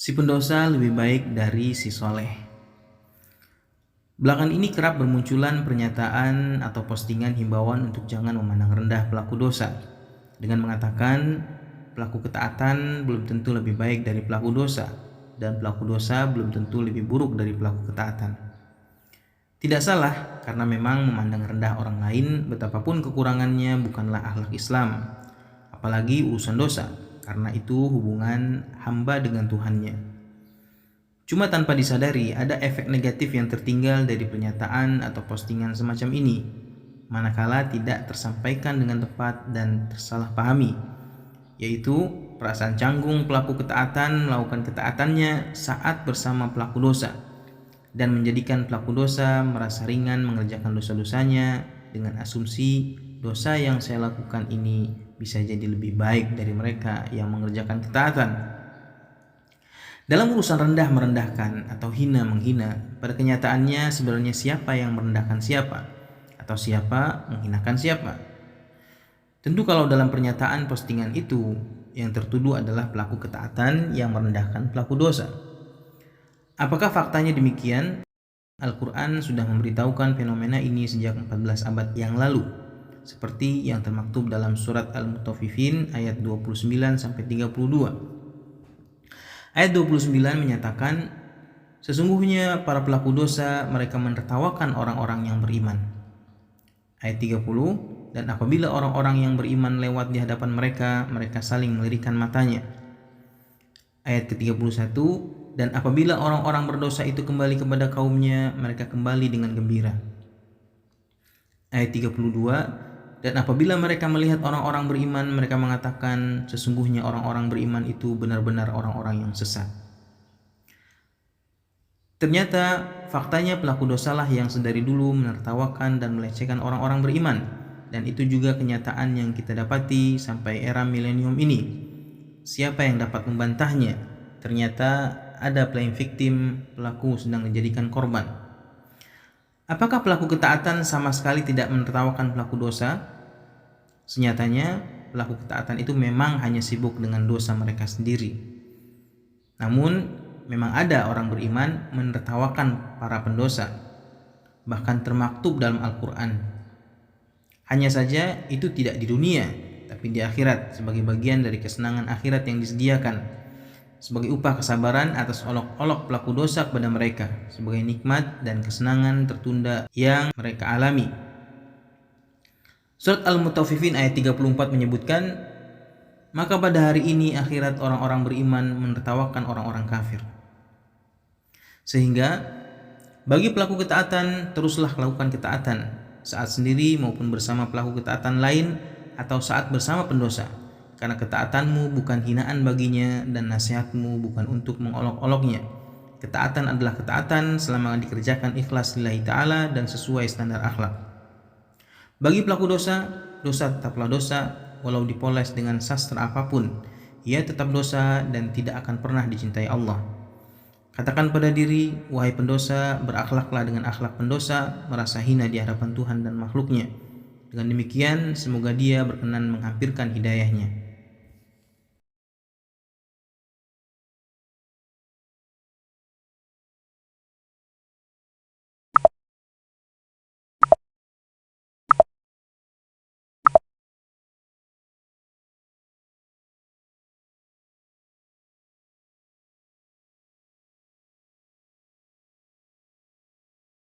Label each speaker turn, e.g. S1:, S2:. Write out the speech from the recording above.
S1: Si pendosa lebih baik dari si soleh. Belakangan ini kerap bermunculan pernyataan atau postingan himbauan untuk jangan memandang rendah pelaku dosa dengan mengatakan pelaku ketaatan belum tentu lebih baik dari pelaku dosa dan pelaku dosa belum tentu lebih buruk dari pelaku ketaatan. Tidak salah, karena memang memandang rendah orang lain betapapun kekurangannya bukanlah akhlak Islam, apalagi urusan dosa, karena itu hubungan hamba dengan Tuhannya. Cuma tanpa disadari ada efek negatif yang tertinggal dari pernyataan atau postingan semacam ini, manakala tidak tersampaikan dengan tepat dan tersalahpahami, yaitu perasaan canggung pelaku ketaatan melakukan ketaatannya saat bersama pelaku dosa, dan menjadikan pelaku dosa merasa ringan mengerjakan dosa-dosanya dengan asumsi dosa yang saya lakukan ini bisa jadi lebih baik dari mereka yang mengerjakan ketaatan. Dalam urusan rendah merendahkan atau hina menghina, pada kenyataannya sebenarnya siapa yang merendahkan siapa atau siapa menghinakan siapa? Tentu kalau dalam pernyataan postingan itu yang tertuduh adalah pelaku ketaatan yang merendahkan pelaku dosa. Apakah faktanya demikian? Al-Quran sudah memberitahukan fenomena ini sejak 14 abad yang lalu, seperti yang termaktub dalam surat Al-Mutaffifin ayat 29-32. Ayat 29 menyatakan, sesungguhnya para pelaku dosa mereka menertawakan orang-orang yang beriman. Ayat 30, dan apabila orang-orang yang beriman lewat di hadapan mereka, mereka saling melirikan matanya. Ayat ke-31, dan apabila orang-orang berdosa itu kembali kepada kaumnya, mereka kembali dengan gembira. Ayat 32, dan apabila mereka melihat orang-orang beriman, mereka mengatakan, sesungguhnya orang-orang beriman itu benar-benar orang-orang yang sesat. Ternyata faktanya pelaku dosalah yang sedari dulu menertawakan dan melecehkan orang-orang beriman, dan itu juga kenyataan yang kita dapati sampai era milenium ini. Siapa yang dapat membantahnya? Ternyata ada playing victim, pelaku sedang dijadikan korban. Apakah pelaku ketaatan sama sekali tidak menertawakan pelaku dosa? Senyatanya, pelaku ketaatan itu memang hanya sibuk dengan dosa mereka sendiri. Namun, memang ada orang beriman menertawakan para pendosa, bahkan termaktub dalam Al-Quran. Hanya saja itu tidak di dunia, tapi di akhirat sebagai bagian dari kesenangan akhirat yang disediakan, sebagai upah kesabaran atas olok-olok pelaku dosa kepada mereka, sebagai nikmat dan kesenangan tertunda yang mereka alami. Surat Al-Mutaffifin ayat 34 menyebutkan, maka pada hari ini akhirat orang-orang beriman menertawakan orang-orang kafir. Sehingga bagi pelaku ketaatan, teruslah lakukan ketaatan saat sendiri maupun bersama pelaku ketaatan lain atau saat bersama pendosa, karena ketaatanmu bukan hinaan baginya dan nasihatmu bukan untuk mengolok-oloknya. Ketaatan adalah ketaatan selama dikerjakan ikhlas lillahi ta'ala dan sesuai standar akhlak. Bagi pelaku dosa, dosa tetaplah dosa walau dipoles dengan sastra apapun. Ia tetap dosa dan tidak akan pernah dicintai Allah. Katakan pada diri, wahai pendosa, berakhlaklah dengan akhlak pendosa, merasa hina di hadapan Tuhan dan makhluknya. Dengan demikian, semoga dia berkenan menghampirkan hidayahnya.